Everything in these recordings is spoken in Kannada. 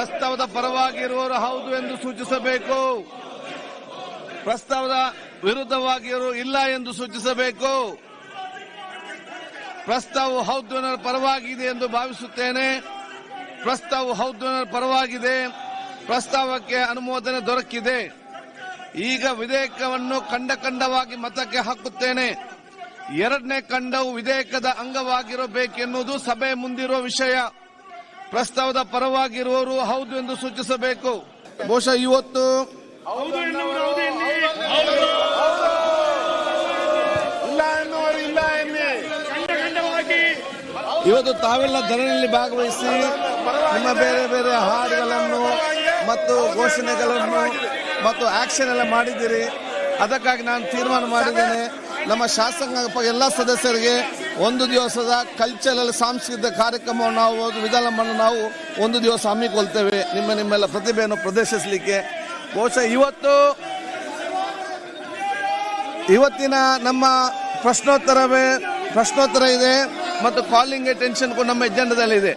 ಪ್ರಸ್ತಾವದ ಪರವಾಗಿರುವವರು ಹೌದು ಎಂದು ಸೂಚಿಸಬೇಕು. ಪ್ರಸ್ತಾವದ ವಿರುದ್ಧವಾಗಿರುವ ಇಲ್ಲ ಎಂದು ಸೂಚಿಸಬೇಕು. ಪ್ರಸ್ತಾವವು ಹೌದು ಅನ್ನೋ ಪರವಾಗಿದೆ ಎಂದು ಭಾವಿಸುತ್ತೇನೆ. ಪ್ರಸ್ತಾವವು ಹೌದು ಅನ್ನೋ ಪರವಾಗಿದೆ. ಪ್ರಸ್ತಾವಕ್ಕೆ ಅನುಮೋದನೆ ದೊರಕಿದೆ. ಈಗ ವಿಧೇಯಕವನ್ನು ಖಂಡವಾಗಿ ಮತಕ್ಕೆ ಹಾಕುತ್ತೇನೆ. ಎರಡನೇ ಖಂಡವು ವಿಧೇಯಕದ ಅಂಗವಾಗಿರಬೇಕೆನ್ನುವುದು ಸಭೆ ಮುಂದಿರುವ ವಿಷಯ. ಪ್ರಸ್ತಾವದ ಪರವಾಗಿರುವವರು ಹೌದು ಎಂದು ಸೂಚಿಸಬೇಕು. ಬಹುಶಃ ಇವತ್ತು ತಾವೆಲ್ಲ ಧರಣಿಯಲ್ಲಿ ಭಾಗವಹಿಸಿ ನಿಮ್ಮ ಬೇರೆ ಬೇರೆ ಹಾಡುಗಳನ್ನು ಮತ್ತು ಘೋಷಣೆಗಳನ್ನು ಮತ್ತು ಆಕ್ಷನ್ ಎಲ್ಲ ಮಾಡಿದ್ದೀರಿ. ಅದಕ್ಕಾಗಿ ನಾನು ತೀರ್ಮಾನ ಮಾಡಿದ್ದೇನೆ, ನಮ್ಮ ಶಾಸಕಾಂಗ ಎಲ್ಲ ಸದಸ್ಯರಿಗೆ ಒಂದು ದಿವಸದ ಕಲ್ಚರಲ್ ಸಾಂಸ್ಕೃತಿಕ ಕಾರ್ಯಕ್ರಮವನ್ನು ನಾವು ವಿಧಾನವನ್ನು ನಾವು ಒಂದು ದಿವಸ ಹಮ್ಮಿಕೊಳ್ತೇವೆ ನಿಮ್ಮೆಲ್ಲ ಪ್ರತಿಭೆಯನ್ನು ಪ್ರದರ್ಶಿಸಲಿಕ್ಕೆ. ಬಹುಶಃ ಇವತ್ತಿನ ನಮ್ಮ ಪ್ರಶ್ನೋತ್ತರ ಇದೆ ಮತ್ತು ಕಾಲಿಂಗ್ ಅಟೆನ್ಷನ್ ಕೂಡ ನಮ್ಮ ಎಜೆಂಡಾದಲ್ಲಿದೆ.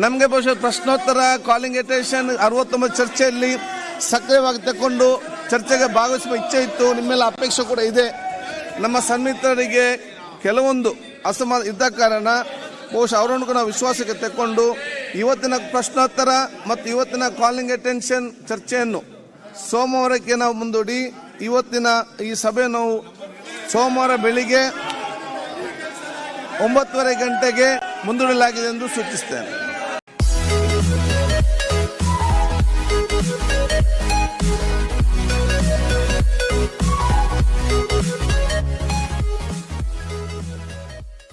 ನಮಗೆ ಬಹುಶಃ ಪ್ರಶ್ನೋತ್ತರ ಕಾಲಿಂಗ್ ಅಟೆನ್ಷನ್ 69 ಚರ್ಚೆಯಲ್ಲಿ ಸಕ್ರಿಯವಾಗಿ ತಗೊಂಡು ಚರ್ಚೆಗೆ ಭಾಗವಹಿಸುವ ಇಚ್ಛೆ ಇತ್ತು. ನಿಮ್ಮೆಲ್ಲ ಅಪೇಕ್ಷೆ ಕೂಡ ಇದೆ. ನಮ್ಮ ಸನ್ಮಿತ್ರರಿಗೆ ಕೆಲವೊಂದು ಅಸಮಾಧಾನ ಇದ್ದ ಕಾರಣ ಬಹುಶಃ ಅವರನ್ನು ನಾವು ವಿಶ್ವಾಸಕ್ಕೆ ತಗೊಂಡು ಇವತ್ತಿನ ಪ್ರಶ್ನೋತ್ತರ ಮತ್ತು ಇವತ್ತಿನ ಕಾಲಿಂಗ್ ಅಟೆನ್ಷನ್ ಚರ್ಚೆಯನ್ನು ಸೋಮವಾರಕ್ಕೆ ನಾವು ಮುಂದೂಡಿ ಇವತ್ತಿನ ಈ ಸಭೆ ನಾವು ಸೋಮವಾರ ಬೆಳಿಗ್ಗೆ 9:30 ಗಂಟೆಗೆ ಮುಂದೂಡಲಾಗಿದೆ ಎಂದು ಸೂಚಿಸುತ್ತೇನೆ.